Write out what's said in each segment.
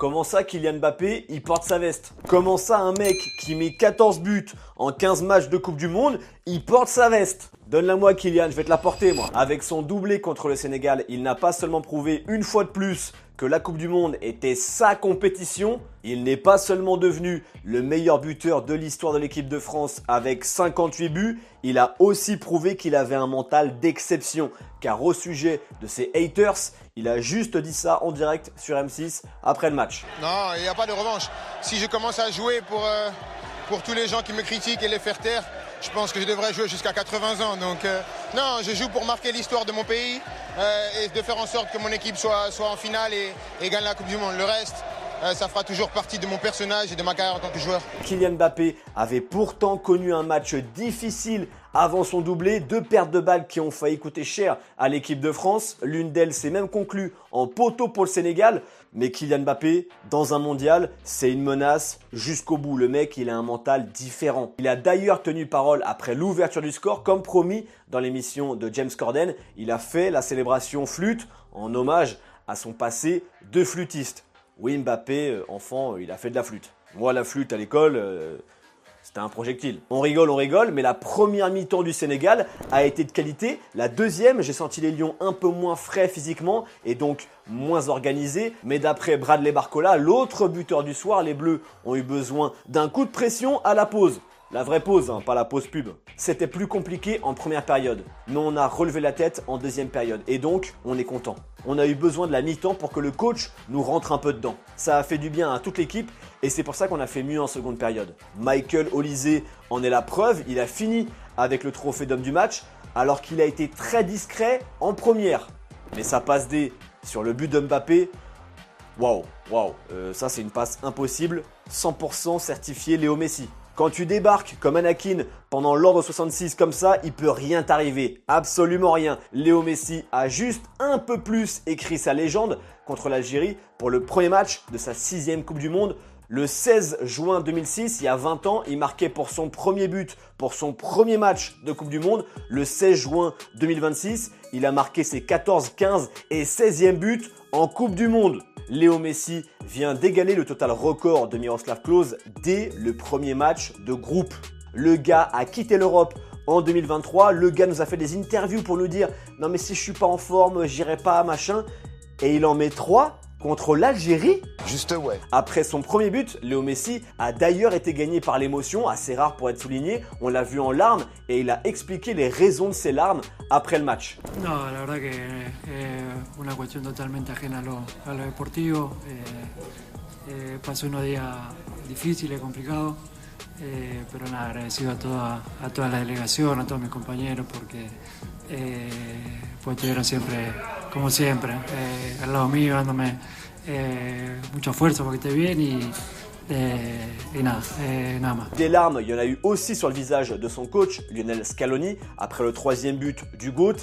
Comment ça, Kylian Mbappé, il porte sa veste? Comment ça, un mec qui met 14 buts en 15 matchs de Coupe du Monde, il porte sa veste? Donne-la moi, Kylian, je vais te la porter, moi. Avec son doublé contre le Sénégal, il n'a pas seulement prouvé une fois de plus que la Coupe du Monde était sa compétition, il n'est pas seulement devenu le meilleur buteur de l'histoire de l'équipe de France avec 58 buts, il a aussi prouvé qu'il avait un mental d'exception. Car au sujet de ses haters, il a juste dit ça en direct sur M6 après le match. Non, il n'y a pas de revanche. Si je commence à jouer pour tous les gens qui me critiquent et les faire taire, je pense que je devrais jouer jusqu'à 80 ans. Donc non, je joue pour marquer l'histoire de mon pays et de faire en sorte que mon équipe soit en finale et gagne la Coupe du Monde. Le reste, ça fera toujours partie de mon personnage et de ma carrière en tant que joueur. Kylian Mbappé avait pourtant connu un match difficile avant son doublé, 2 pertes de balles qui ont failli coûter cher à l'équipe de France. L'une d'elles s'est même conclue en poteau pour le Sénégal. Mais Kylian Mbappé, dans un mondial, c'est une menace jusqu'au bout. Le mec, il a un mental différent. Il a d'ailleurs tenu parole après l'ouverture du score, comme promis dans l'émission de James Corden. Il a fait la célébration flûte en hommage à son passé de flûtiste. Oui, Mbappé, enfant, il a fait de la flûte. Moi, la flûte à l'école, c'était un projectile. On rigole, mais la première mi-temps du Sénégal a été de qualité. La deuxième, j'ai senti les Lions un peu moins frais physiquement et donc moins organisés. Mais d'après Bradley Barcola, l'autre buteur du soir, les Bleus ont eu besoin d'un coup de pression à la pause. La vraie pause, hein, pas la pause pub. C'était plus compliqué en première période, mais on a relevé la tête en deuxième période et donc on est content. On a eu besoin de la mi-temps pour que le coach nous rentre un peu dedans. Ça a fait du bien à toute l'équipe et c'est pour ça qu'on a fait mieux en seconde période. Michael Olise en est la preuve, il a fini avec le trophée d'homme du match alors qu'il a été très discret en première. Mais sa passe D sur le but de Mbappé, waouh, ça c'est une passe impossible, 100% certifié Léo Messi. Quand tu débarques comme Anakin pendant l'ordre 66 comme ça, il peut rien t'arriver. Absolument rien. Léo Messi a juste un peu plus écrit sa légende contre l'Algérie pour le premier match de sa 6e Coupe du Monde. Le 16 juin 2006, il y a 20 ans, il marquait pour son premier but, pour son premier match de Coupe du Monde. Le 16 juin 2026, il a marqué ses 14, 15 et 16e buts en Coupe du Monde. Léo Messi vient d'égaler le total record de Miroslav Klose dès le premier match de groupe. Le gars a quitté l'Europe en 2023. Le gars nous a fait des interviews pour nous dire « Non mais si je suis pas en forme, j'irai pas, machin ». Et il en met 3 contre l'Algérie. Juste ouais. Après son premier but, Léo Messi a d'ailleurs été gagné par l'émotion, assez rare pour être souligné. On l'a vu en larmes et il a expliqué les raisons de ses larmes après le match. No, la verdad que es una cuestión totalmente ajena a lo deportivo. Pasé unos días difíciles, complicados, pero nada, agradecido a toda la delegación, a todos mis compañeros, porque pues estuvieron siempre, como siempre, al lado mío, dándome mucha fuerza para que esté bien et nada más. Des larmes, il y en a eu aussi sur le visage de son coach, Lionel Scaloni, après le 3e but du GOAT.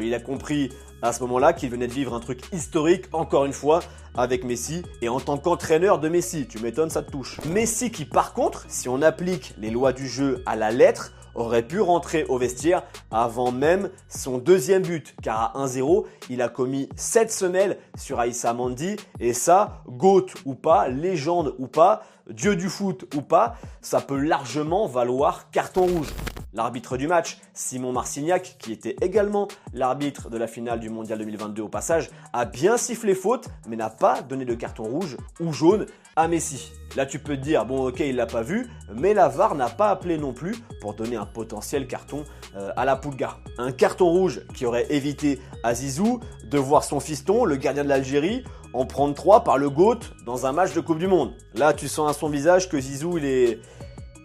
Il a compris à ce moment-là qu'il venait de vivre un truc historique, encore une fois, avec Messi. Et en tant qu'entraîneur de Messi, tu m'étonnes, ça te touche. Messi qui, par contre, si on applique les lois du jeu à la lettre, aurait pu rentrer au vestiaire avant même son 2e but. Car à 1-0, il a commis 7 semelles sur Aïssa Mandi. Et ça, GOAT ou pas, légende ou pas, dieu du foot ou pas, ça peut largement valoir carton rouge. L'arbitre du match, Simon Marcignac, qui était également l'arbitre de la finale du Mondial 2022 au passage, a bien sifflé faute, mais n'a pas donné de carton rouge ou jaune à Messi. Là, tu peux te dire, bon ok, il l'a pas vu, mais la VAR n'a pas appelé non plus pour donner un potentiel carton à la Pulga. Un carton rouge qui aurait évité à Zizou de voir son fiston, le gardien de l'Algérie, en prendre 3 par le GOAT dans un match de Coupe du Monde. Là, tu sens à son visage que Zizou, il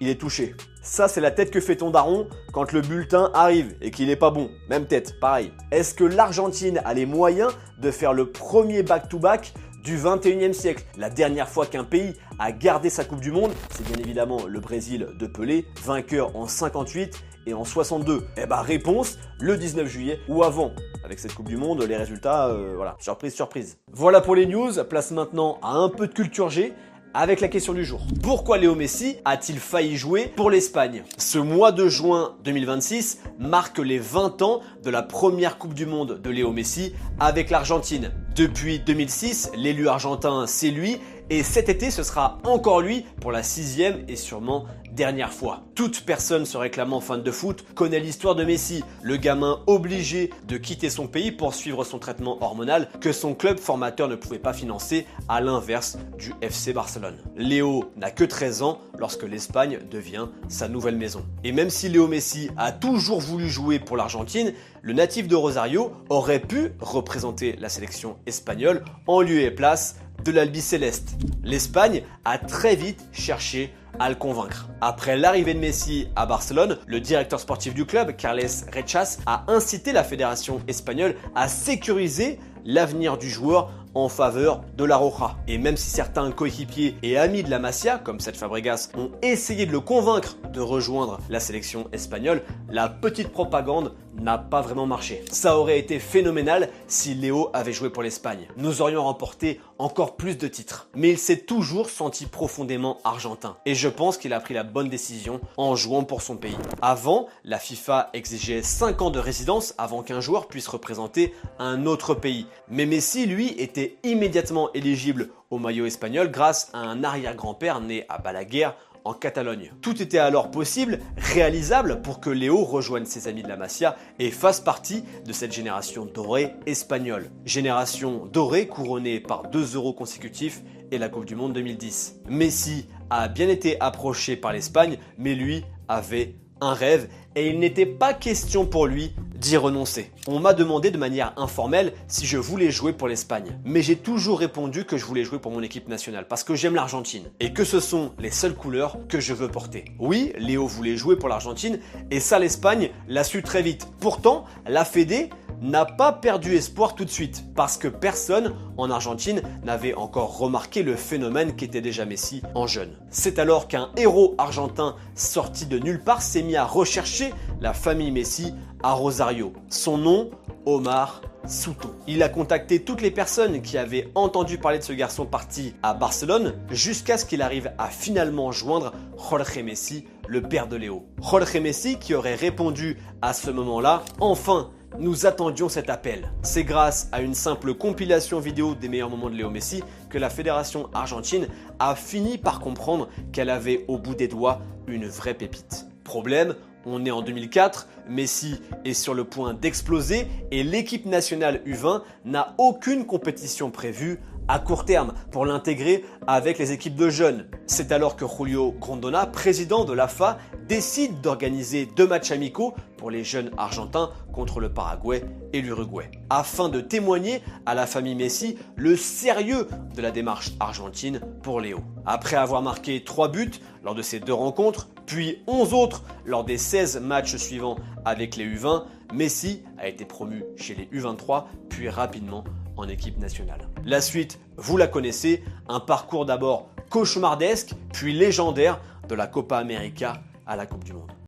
est touché. Ça, c'est la tête que fait ton daron quand le bulletin arrive et qu'il est pas bon. Même tête, pareil. Est-ce que l'Argentine a les moyens de faire le premier back-to-back du 21e siècle? La dernière fois qu'un pays a gardé sa Coupe du Monde, c'est bien évidemment le Brésil de Pelé, vainqueur en 58 et en 62. Eh bah réponse, le 19 juillet ou avant. Avec cette Coupe du Monde, les résultats, voilà, surprise. Voilà pour les news, place maintenant à un peu de culture G. Avec la question du jour. Pourquoi Léo Messi a-t-il failli jouer pour l'Espagne? Ce mois de juin 2026 marque les 20 ans de la première Coupe du Monde de Léo Messi avec l'Argentine. Depuis 2006, l'élu argentin, c'est lui et cet été ce sera encore lui pour la 6e et sûrement dernière fois. Toute personne se réclamant fan de foot connaît l'histoire de Messi, le gamin obligé de quitter son pays pour suivre son traitement hormonal que son club formateur ne pouvait pas financer, à l'inverse du FC Barcelone. Léo n'a que 13 ans lorsque l'Espagne devient sa nouvelle maison. Et même si Léo Messi a toujours voulu jouer pour l'Argentine, le natif de Rosario aurait pu représenter la sélection espagnole en lieu et place de l'Albiceleste. L'Espagne a très vite cherché à le convaincre. Après l'arrivée de Messi à Barcelone, le directeur sportif du club, Carles Rechas, a incité la fédération espagnole à sécuriser l'avenir du joueur en faveur de la Roja. Et même si certains coéquipiers et amis de la Masia, comme Cesc Fabregas, ont essayé de le convaincre de rejoindre la sélection espagnole, la petite propagande n'a pas vraiment marché. Ça aurait été phénoménal si Léo avait joué pour l'Espagne. Nous aurions remporté encore plus de titres. Mais il s'est toujours senti profondément argentin. Et je pense qu'il a pris la bonne décision en jouant pour son pays. Avant, la FIFA exigeait 5 ans de résidence avant qu'un joueur puisse représenter un autre pays. Mais Messi, lui, était immédiatement éligible au maillot espagnol grâce à un arrière-grand-père né à Balaguer, en Catalogne. Tout était alors possible, réalisable pour que Léo rejoigne ses amis de la Masia et fasse partie de cette génération dorée espagnole. Génération dorée couronnée par 2 euros consécutifs et la Coupe du Monde 2010. Messi a bien été approché par l'Espagne, mais lui avait un rêve et il n'était pas question pour lui d'y renoncer. On m'a demandé de manière informelle si je voulais jouer pour l'Espagne, mais j'ai toujours répondu que je voulais jouer pour mon équipe nationale parce que j'aime l'Argentine et que ce sont les seules couleurs que je veux porter. Oui, Léo voulait jouer pour l'Argentine et ça l'Espagne l'a su très vite. Pourtant, la Fédé n'a pas perdu espoir tout de suite parce que personne en Argentine n'avait encore remarqué le phénomène qu'était déjà Messi en jeune. C'est alors qu'un héros argentin sorti de nulle part s'est mis à rechercher la famille Messi à Rosario. Son nom, Omar Souto. Il a contacté toutes les personnes qui avaient entendu parler de ce garçon parti à Barcelone jusqu'à ce qu'il arrive à finalement joindre Jorge Messi, le père de Léo. Jorge Messi qui aurait répondu à ce moment-là « Enfin !» Nous attendions cet appel. C'est grâce à une simple compilation vidéo des meilleurs moments de Léo Messi que la fédération argentine a fini par comprendre qu'elle avait au bout des doigts une vraie pépite. Problème, on est en 2004, Messi est sur le point d'exploser et l'équipe nationale U20 n'a aucune compétition prévue à court terme pour l'intégrer avec les équipes de jeunes. C'est alors que Julio Grondona, président de l'AFA, décide d'organiser 2 matchs amicaux pour les jeunes argentins contre le Paraguay et l'Uruguay, afin de témoigner à la famille Messi le sérieux de la démarche argentine pour Léo. Après avoir marqué 3 buts lors de ces 2 rencontres, puis 11 autres lors des 16 matchs suivants avec les U20, Messi a été promu chez les U23, puis rapidement en équipe nationale. La suite, vous la connaissez, un parcours d'abord cauchemardesque, puis légendaire de la Copa América à la Coupe du Monde.